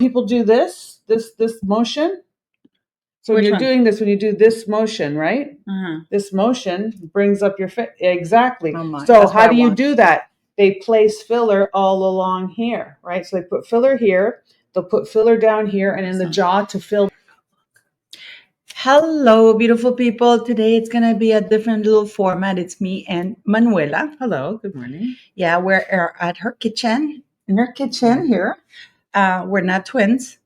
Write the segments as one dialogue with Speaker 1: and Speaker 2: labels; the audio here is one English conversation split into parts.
Speaker 1: people do this motion? So when
Speaker 2: Which
Speaker 1: you're
Speaker 2: one?
Speaker 1: doing this, when you do this motion, right?
Speaker 2: Uh-huh.
Speaker 1: This motion brings up your face. Exactly.
Speaker 2: Oh my,
Speaker 1: So
Speaker 2: that's what
Speaker 1: how
Speaker 2: I
Speaker 1: do you
Speaker 2: want.
Speaker 1: do that? They place filler all along here, right? So they put filler here. They'll put filler down here and in the jaw to fill.
Speaker 2: Hello, beautiful people. Today it's going to be a different little format. It's me and Manuela.
Speaker 1: Hello, good morning.
Speaker 2: Yeah, we're at her kitchen, in her kitchen here. We're not twins.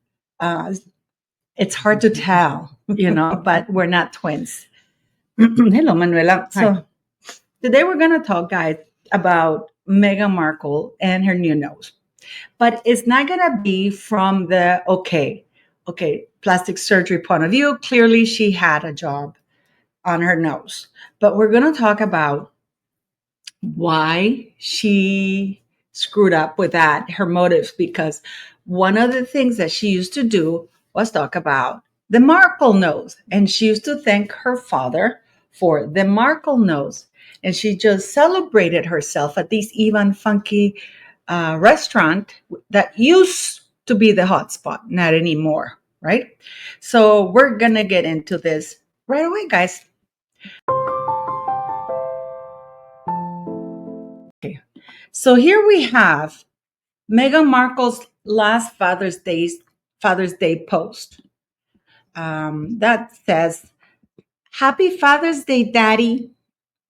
Speaker 2: It's hard to tell, but we're not twins. Hello, Manuela. So today we're going to talk, guys, about Meghan Markle and her new nose. But it's not going to be from the, okay, plastic surgery point of view. Clearly, she had a job on her nose. But we're going to talk about why she screwed up with that, her motives, because one of the things that she used to do was talk about the Markle nose. And she used to thank her father for the Markle nose. And she just celebrated herself at this even funky restaurant that used to be the hotspot, not anymore, right? So we're going to get into this right away, guys. Okay. So here we have Meghan Markle's last Father's Day post. That says, "Happy Father's Day, Daddy.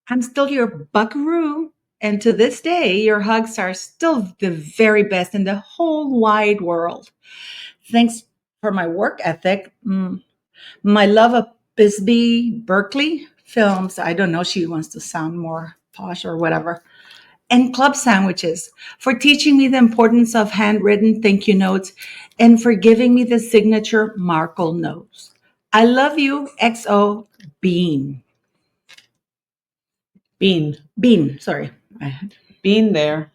Speaker 2: I'm still your buckaroo. And to this day, your hugs are still the very best in the whole wide world. Thanks for my work ethic, my love of Bisbee, Berkeley films." I don't know, she wants to sound more posh or whatever. "And club sandwiches, for teaching me the importance of handwritten thank you notes, and for giving me the signature Markle nose. I love you, XO, Bean." Bean, sorry.
Speaker 1: Bean there.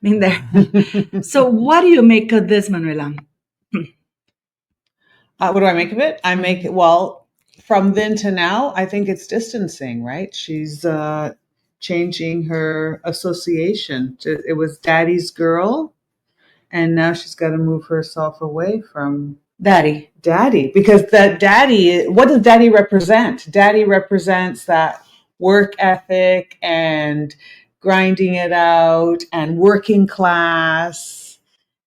Speaker 2: Bean there. So what do you make of this, Manuela?
Speaker 1: What do I make of it? I make it, well, from then to now, I think it's distancing, right? She's changing her association. It was Daddy's girl, and now she's got to move herself away from
Speaker 2: Daddy.
Speaker 1: Because that Daddy, what does Daddy represent? Daddy represents that work ethic and grinding it out and working class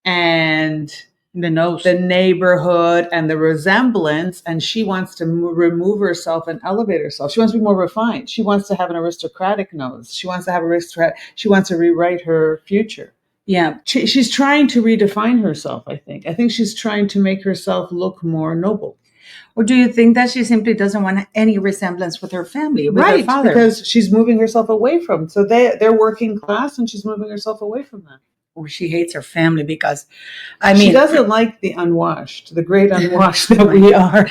Speaker 1: and
Speaker 2: The nose.
Speaker 1: the neighborhood and the resemblance. And she wants to remove herself and elevate herself. She wants to be more refined. She wants to have an aristocratic nose. She wants to rewrite her future.
Speaker 2: Yeah.
Speaker 1: She's trying to redefine herself, I think. I think she's trying to make herself look more noble.
Speaker 2: Or do you think that she simply doesn't want any resemblance with her family, with her father?
Speaker 1: Because she's moving herself away from. So they're working class, and she's moving herself away from them.
Speaker 2: Or she hates her family because,
Speaker 1: she doesn't like the unwashed, the great unwashed that we are.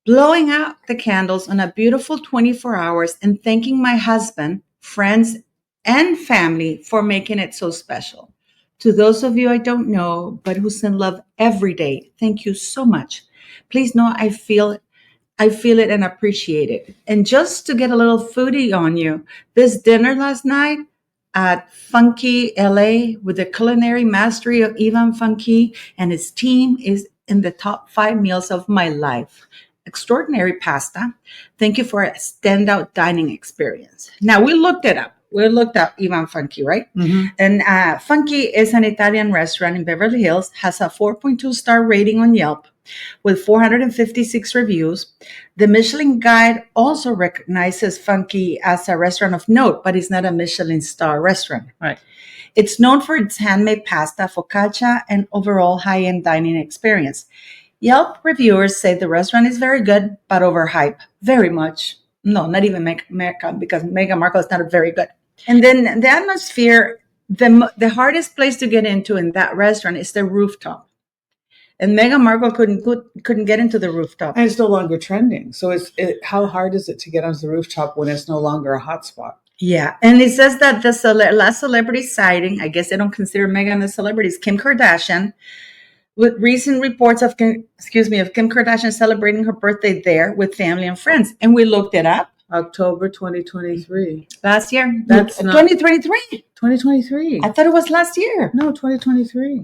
Speaker 2: Blowing out the candles on a beautiful 24 hours and thanking my husband, friends, and family for making it so special. To those of you I don't know, but who send love every day, thank you so much. Please know I feel it and appreciate it. And just to get a little foodie on you, this dinner last night at Funky LA with the culinary mastery of Ivan Funky and his team is in the top 5 meals of my life. Extraordinary pasta. Thank you for a standout dining experience. Now, we looked it up. We looked up Ivan Funky, right?
Speaker 1: Mm-hmm.
Speaker 2: And Funky is an Italian restaurant in Beverly Hills, has a 4.2 star rating on Yelp with 456 reviews. The Michelin Guide also recognizes Funky as a restaurant of note, but it's not a Michelin star restaurant.
Speaker 1: Right.
Speaker 2: It's known for its handmade pasta, focaccia, and overall high-end dining experience. Yelp reviewers say the restaurant is very good, but overhyped. Very much. No, not even Meghan, because Meghan Markle is not very good. And then the atmosphere, the hardest place to get into in that restaurant is the rooftop. And Meghan Markle couldn't get into the rooftop.
Speaker 1: And it's no longer trending. So how hard is it to get onto the rooftop when it's no longer a hotspot?
Speaker 2: Yeah. And it says that the last celebrity sighting, I guess they don't consider Meghan a celebrity, is Kim Kardashian, with recent reports of Kim Kardashian celebrating her birthday there with family and friends. And we looked it up.
Speaker 1: October 2023.
Speaker 2: Last year?
Speaker 1: That's
Speaker 2: 2023.
Speaker 1: 2023.
Speaker 2: I thought it was last year.
Speaker 1: No, 2023.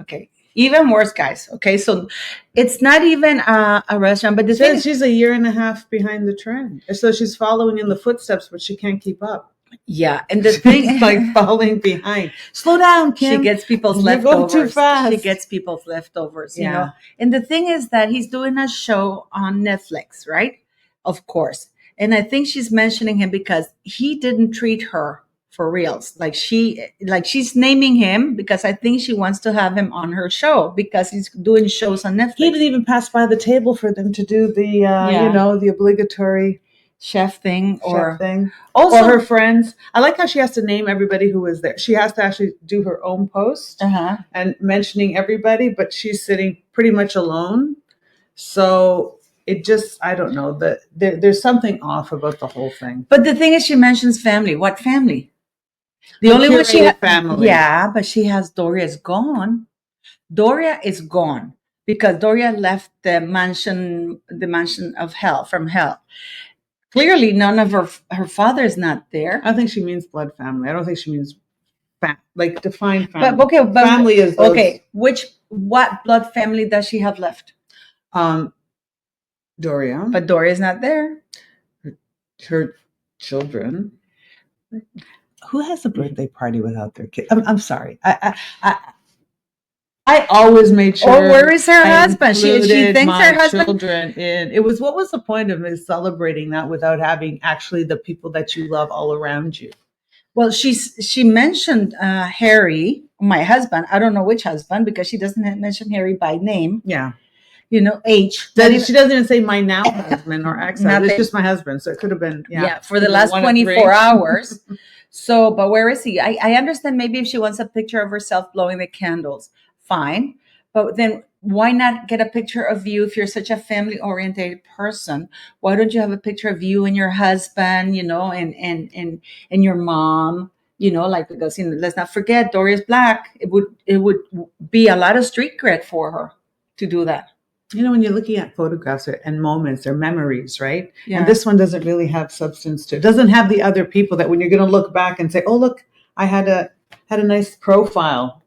Speaker 2: Okay. Even worse, guys. Okay, so it's not even a restaurant, but the thing
Speaker 1: Says she's a year and a half behind the trend. So she's following in the footsteps, but she can't keep up.
Speaker 2: yeah, and the thing
Speaker 1: It's like falling behind. Slow down, Kim.
Speaker 2: She gets people's
Speaker 1: You're going
Speaker 2: leftovers.
Speaker 1: too fast.
Speaker 2: She gets people's leftovers, you
Speaker 1: Yeah.
Speaker 2: know. And the thing is that he's doing a show on Netflix, right? Of course. And I think she's mentioning him because he didn't treat her for reals. Like she's naming him because I think she wants to have him on her show because he's doing shows on Netflix.
Speaker 1: He didn't even pass by the table for them to do the
Speaker 2: Yeah.
Speaker 1: you know, the obligatory
Speaker 2: chef thing or
Speaker 1: thing.
Speaker 2: also
Speaker 1: Or her friends. I like how she has to name everybody who was there. She has to actually do her own post and mentioning everybody, but she's sitting pretty much alone. So it just, I don't know, there's something off about the whole thing.
Speaker 2: But the thing is, she mentions family. What family? The only one she has, family. Yeah, but she has Doria is gone. Doria is gone because Doria left the mansion of hell, from hell. Clearly, none of her father's not there.
Speaker 1: I think she means blood family. I don't think she means like defined family.
Speaker 2: But okay,
Speaker 1: family is those,
Speaker 2: okay. What blood family does she have left?
Speaker 1: Doria.
Speaker 2: But Doria's not there.
Speaker 1: Her children. Who has a birthday party without their kid? I'm sorry. I always made sure.
Speaker 2: Oh, where is her husband? She thinks her husband.
Speaker 1: Children in it was. What was the point of celebrating that without having actually the people that you love all around you?
Speaker 2: Well, she mentioned Harry, my husband. I don't know which husband because she doesn't mention Harry by name.
Speaker 1: Yeah.
Speaker 2: You know, H.
Speaker 1: She doesn't even say my now husband or ex-husband. It's just my husband. So it could have been,
Speaker 2: for the last 24 hours. So, but where is he? I understand maybe if she wants a picture of herself blowing the candles, fine. But then why not get a picture of you if you're such a family-oriented person? Why don't you have a picture of you and your husband, you know, and your mom? You know, like, because let's not forget Doria's black. It would be a lot of street cred for her to do that.
Speaker 1: You know, when you're looking at photographs and moments or memories, right? Yeah. And this one doesn't really have substance to it. Doesn't have the other people that when you're going to look back and say, "Oh, look, I had a nice profile."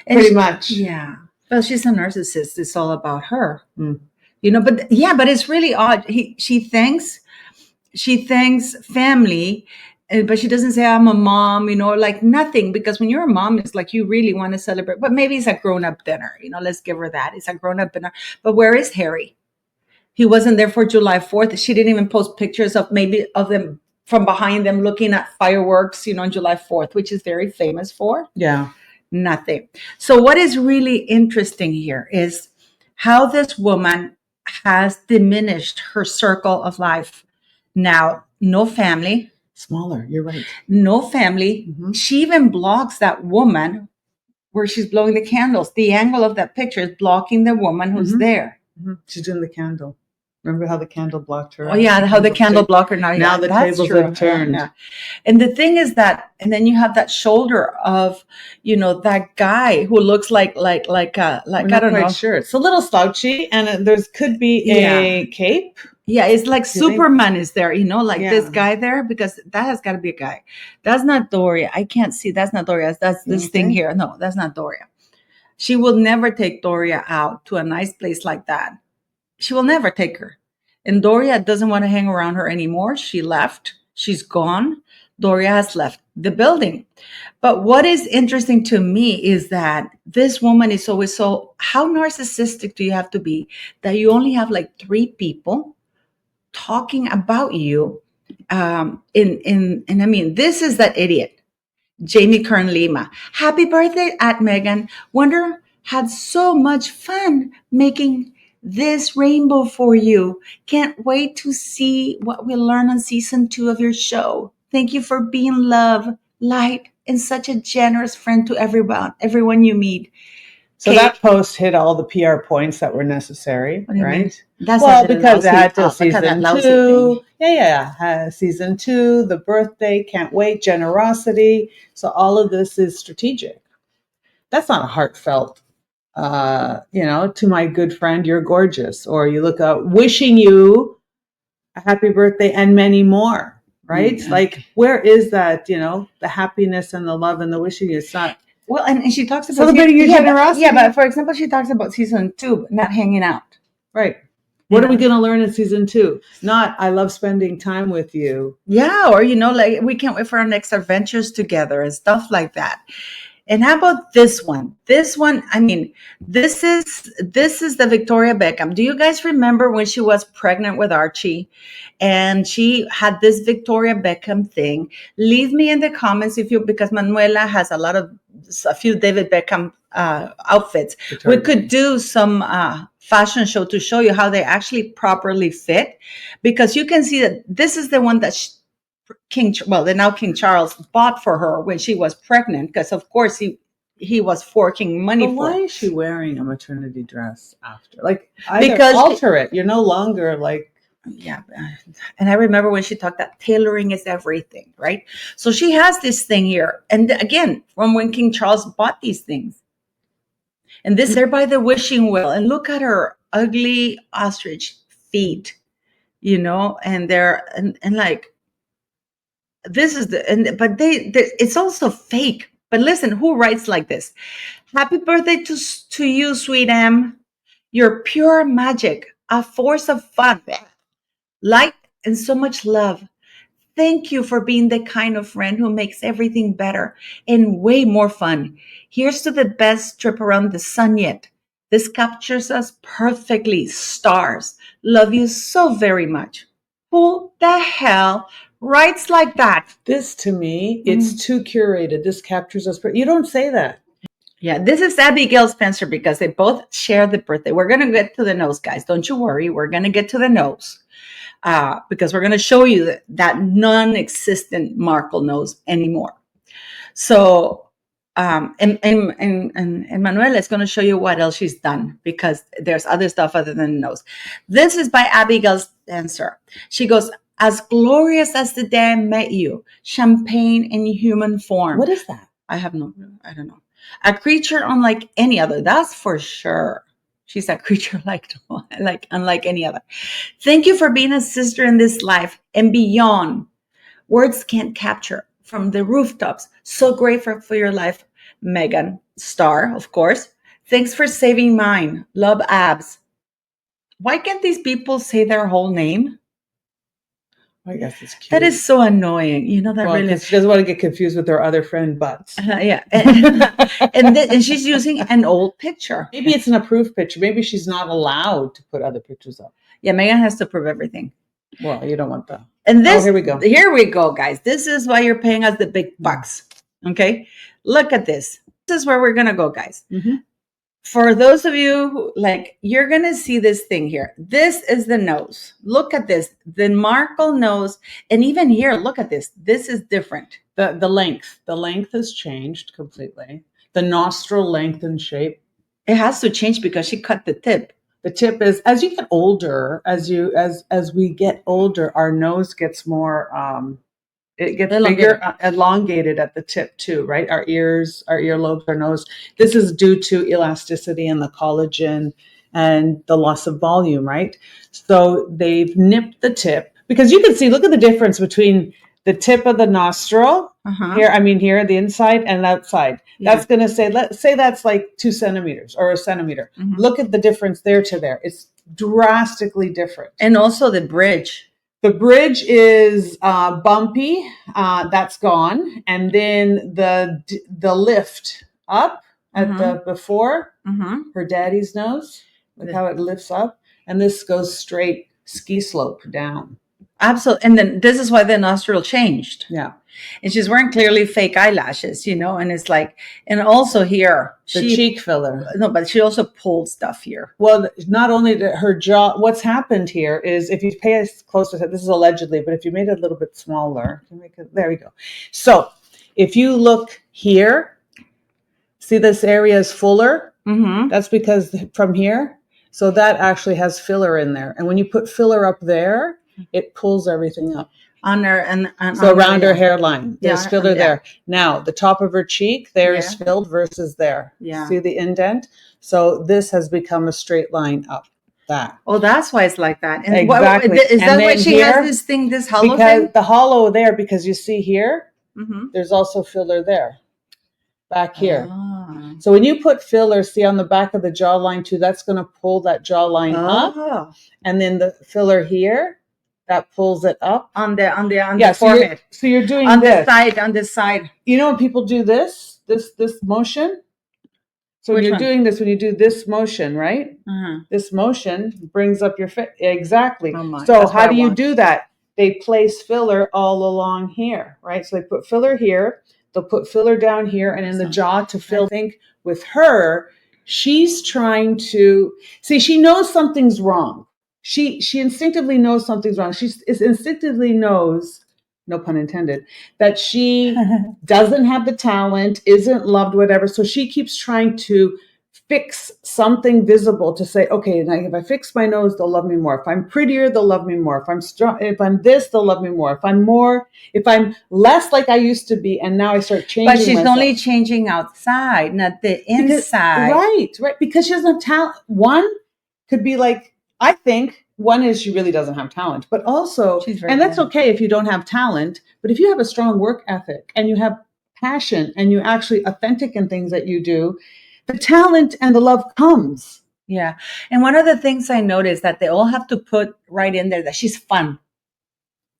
Speaker 1: And pretty much.
Speaker 2: Yeah. Well, she's a narcissist. It's all about her. Mm. You know, but it's really odd. She thanks family, but she doesn't say I'm a mom, you know, like nothing, because when you're a mom, it's like you really want to celebrate, but maybe it's a grown-up dinner, you know, let's give her that. It's a grown-up dinner. But where is Harry? He wasn't there for July 4th. She didn't even post pictures of them from behind them looking at fireworks, you know, on July 4th, which is very famous for.
Speaker 1: Yeah.
Speaker 2: Nothing. So what is really interesting here is how this woman has diminished her circle of life. Now, no family.
Speaker 1: Smaller, you're right.
Speaker 2: No family. Mm-hmm. She even blocks that woman where she's blowing the candles. The angle of that picture is blocking the woman who's there.
Speaker 1: Mm-hmm. She's doing the candle. Remember how the candle blocked her?
Speaker 2: Oh, yeah, how the candle blocked her. Now
Speaker 1: the tables have turned.
Speaker 2: Yeah. And the thing is that, and then you have that shoulder of, you know, that guy who looks like I don't know.
Speaker 1: Sure. It's a little slouchy, and there could be a cape.
Speaker 2: Yeah, it's like Superman is there, you know, like this guy there, because that has got to be a guy. That's not Doria. I can't see. That's not Doria. That's this thing here. No, that's not Doria. She will never take Doria out to a nice place like that. She will never take her. And Doria doesn't want to hang around her anymore. She left. She's gone. Doria has left the building. But what is interesting to me is that this woman is always so, how narcissistic do you have to be that you only have like 3 people talking about you? And I mean, this is that idiot, Jamie Kern Lima. Happy birthday at Meghan. Wonder had so much fun making this rainbow for you. Can't wait to see what we'll learn on season 2 of your show. Thank you for being love, light, and such a generous friend to everyone you meet.
Speaker 1: So that post hit all the PR points that were necessary, right?
Speaker 2: That's
Speaker 1: because it had to season 2. Season 2, the birthday, can't wait, generosity. So all of this is strategic. That's not a heartfelt, you know, to my good friend, you're gorgeous. Or you look up, wishing you a happy birthday and many more, right? Yeah. Like, where is that, you know, the happiness and the love and the wishing? It's not.
Speaker 2: Well, and she talks about
Speaker 1: celebrating your generosity.
Speaker 2: But for example, she talks about season 2, not hanging out.
Speaker 1: Right. What are we going to learn in season 2? Not, I love spending time with you.
Speaker 2: Yeah, or like we can't wait for our next adventures together and stuff like that. And how about this one? This one, I mean, this is the Victoria Beckham. Do you guys remember when she was pregnant with Archie and she had this Victoria Beckham thing? Leave me in the comments because Manuela has a few David Beckham outfits. We could do some fashion show to show you how they actually properly fit, because you can see that this is the one that now King Charles bought for her when she was pregnant, because of course he was forking money for.
Speaker 1: Why is she wearing a maternity dress after? Like, because alter it. You're no longer like.
Speaker 2: Yeah, and I remember when she talked that tailoring is everything, right? So she has this thing here, and again, from when King Charles bought these things, and this there by the wishing well, and look at her ugly ostrich feet, and they're and like. This is but it's also fake. But listen, who writes like this? Happy birthday to you, sweet Em. You're pure magic, a force of fun, light, and so much love. Thank you for being the kind of friend who makes everything better and way more fun. Here's to the best trip around the sun yet. This captures us perfectly. Stars. Love you so very much. Who the hell writes like that?
Speaker 1: This, to me, it's too curated. This captures us. But you don't say that.
Speaker 2: Yeah, this is Abigail Spencer, because they both share the birthday. We're going to get to the nose, guys. Don't you worry. We're going to get to the nose. Because we're going to show you that non-existent Markle nose anymore. So, and Manuela is going to show you what else she's done, because there's other stuff other than the nose. This is by Abigail Spencer. She goes, as glorious as the day I met you, champagne in human form.
Speaker 1: What is that?
Speaker 2: I don't know. A creature unlike any other. That's for sure. She's a creature like unlike any other. Thank you for being a sister in this life and beyond. Words can't capture. From the rooftops. So grateful for your life, Meghan. Star, of course. Thanks for saving mine. Love, Abs. Why can't these people say their whole name?
Speaker 1: I guess it's cute.
Speaker 2: That is so annoying. Really.
Speaker 1: She doesn't want to get confused with her other friend Butts.
Speaker 2: Yeah, and she's using an old picture.
Speaker 1: Maybe it's an approved picture. Maybe she's not allowed to put other pictures up.
Speaker 2: Yeah, Meghan has to prove everything.
Speaker 1: Well, you don't want that.
Speaker 2: And this,
Speaker 1: here we go.
Speaker 2: Here we go, guys. This is why you're paying us the big bucks. Okay, look at this. This is where we're gonna go, guys. Mm-hmm. For those of you who, you're going to see this thing here. This is the nose. Look at this. The Markle nose. And even here, look at this. This is different.
Speaker 1: The length. The length has changed completely. The nostril length and shape.
Speaker 2: It has to change because she cut the tip.
Speaker 1: The tip is, as you get older, as we get older, our nose gets more... it gets bigger, elongated at the tip too, right? Our ears, our earlobes, our nose. This is due to elasticity and the collagen and the loss of volume, right? So they've nipped the tip, because you can see, look at the difference between the tip of the nostril here, the inside and outside. Yeah. That's going to say, let's say that's like 2 centimeters or a centimeter. Mm-hmm. Look at the difference there to there. It's drastically different.
Speaker 2: And also the bridge.
Speaker 1: The bridge is bumpy. That's gone. And then the lift up at the before, her daddy's nose, look how it lifts up. And this goes straight ski slope down.
Speaker 2: Absolutely. And then this is why the nostril changed.
Speaker 1: Yeah.
Speaker 2: And she's wearing clearly fake eyelashes, and it's and also here.
Speaker 1: The cheek filler.
Speaker 2: No, but she also pulled stuff here.
Speaker 1: Well, not only her jaw, what's happened here is, if you pay close attention, this is allegedly, but if you made it a little bit smaller, there we go. So if you look here, see this area is fuller? Mm-hmm. That's because from here, so that actually has filler in there. And when you put filler up there, it pulls everything up.
Speaker 2: On her
Speaker 1: so around her hairline, there's filler there. Now the top of her cheek, there's filled versus there. Yeah. See the indent? So this has become a straight line up. That.
Speaker 2: Oh, that's why it's like that.
Speaker 1: And exactly.
Speaker 2: Is that why she has this thing, this hollow thing?
Speaker 1: Because the hollow there, because you see here, there's also filler there. back here.
Speaker 2: Ah.
Speaker 1: So when you put filler, see on the back of the jawline too, that's going to pull that jawline up. And then the filler here, that pulls it up.
Speaker 2: On the
Speaker 1: so
Speaker 2: forehead.
Speaker 1: So you're doing
Speaker 2: on
Speaker 1: this.
Speaker 2: On the side.
Speaker 1: You know when people do this motion? So when you're doing this, when you do this motion, right? This motion brings up your face. Exactly. So how do you do that? They place filler all along here, right? So they put filler here. They'll put filler down here and in the jaw to fill. I think with her, she's trying to see. She knows something's wrong. She instinctively knows something's wrong. She instinctively knows, no pun intended, that she doesn't have the talent, isn't loved, whatever. So she keeps trying to fix something visible to say, okay, now if I fix my nose, they'll love me more. If I'm prettier, they'll love me more. If I'm strong, if I'm this, they'll love me more. If I'm less like I used to be, and now I start changing.
Speaker 2: But she's only changing outside, not the inside.
Speaker 1: Right. Because she doesn't have talent. One could be like, I think one is she really doesn't have talent, but also, and that's okay if you don't have talent, but if you have a strong work ethic and you have passion and you're actually authentic in things that you do, the talent and the love comes.
Speaker 2: Yeah. And one of the things I noticed that they all have to put right in there that she's fun.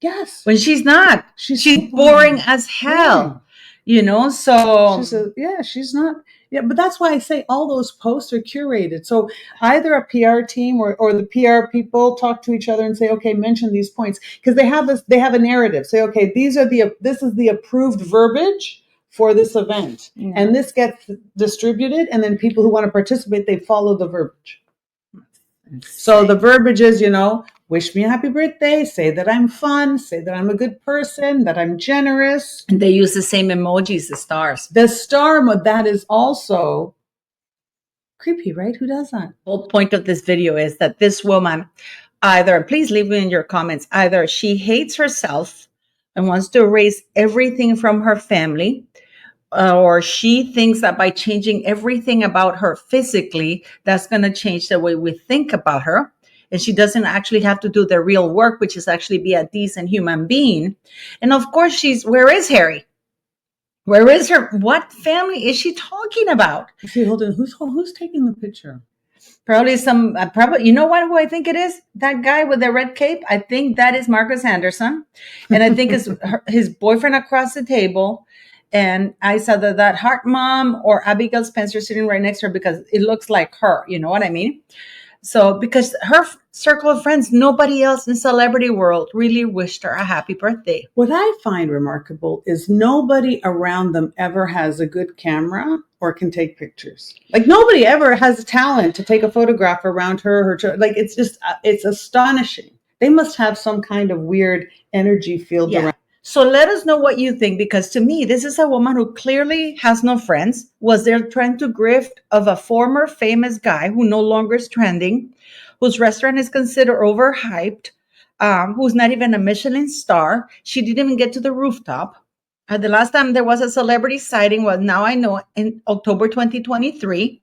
Speaker 1: Yes.
Speaker 2: When she's not. She's boring as hell. Yeah. So
Speaker 1: she's not. Yeah, but that's why I say all those posts are curated. So either a PR team or the PR people talk to each other and say, okay, mention these points, because they have a narrative. Say, okay, this is the approved verbiage for this event, and this gets distributed, and then people who want to participate, they follow the verbiage. So the verbiage is, wish me a happy birthday, say that I'm fun, say that I'm a good person, that I'm generous.
Speaker 2: And they use the same emojis, the stars.
Speaker 1: The star mode, that is also creepy, right? Who does that?
Speaker 2: The whole point of this video is that this woman, either, please leave me in your comments, either she hates herself and wants to erase everything from her family, or she thinks that by changing everything about her physically, that's going to change the way we think about her. And she doesn't actually have to do the real work, which is actually be a decent human being. And of course, where is Harry? Where is her? What family is she talking about?
Speaker 1: See, hold on. Who's taking the picture?
Speaker 2: Probably you know what, who I think it is? That guy with the red cape. I think that is Marcus Anderson. And I think it's his boyfriend across the table. And I saw that heart mom or Abigail Spencer sitting right next to her because it looks like her. You know what I mean? So because her circle of friends, nobody else in celebrity world really wished her a happy birthday.
Speaker 1: What I find remarkable is nobody around them ever has a good camera or can take pictures. Like nobody ever has a talent to take a photograph around her. Like it's just, it's astonishing. They must have some kind of weird energy field around.
Speaker 2: So let us know what you think, because to me, this is a woman who clearly has no friends, was there trying to grift of a former famous guy who no longer is trending, whose restaurant is considered overhyped, who's not even a Michelin star. She didn't even get to the rooftop. The last time there was a celebrity sighting was, now I know, in October 2023.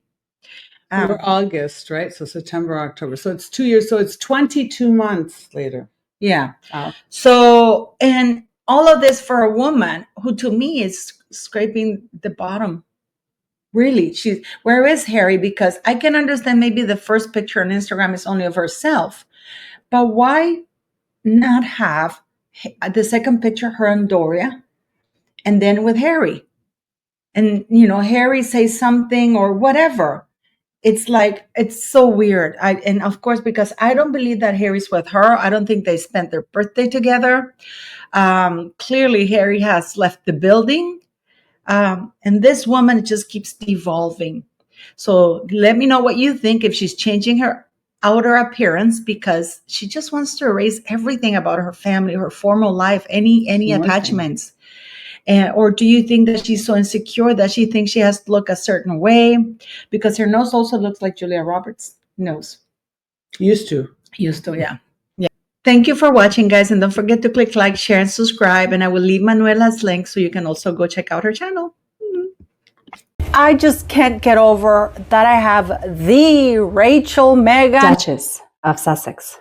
Speaker 1: Or August, right? So September, October. So it's 2 years. So it's 22 months later.
Speaker 2: Yeah. So, and all of this for a woman who to me is scraping the bottom. Really, where is Harry? Because I can understand maybe the first picture on Instagram is only of herself, but why not have the second picture, her and Doria, and then with Harry? And, Harry says something or whatever. It's like, it's so weird. And of course, because I don't believe that Harry's with her. I don't think they spent their birthday together. Clearly, Harry has left the building. And this woman just keeps devolving. So let me know what you think, if she's changing her outer appearance because she just wants to erase everything about her family, her former life, any attachments. Or do you think that she's so insecure that she thinks she has to look a certain way? Because her nose also looks like Julia Roberts' nose.
Speaker 1: Used to,
Speaker 2: yeah. Thank you for watching, guys. And don't forget to click like, share, and subscribe. And I will leave Manuela's link so you can also go check out her channel.
Speaker 3: I just can't get over that I have the Rachel Meghan
Speaker 4: Duchess of Sussex.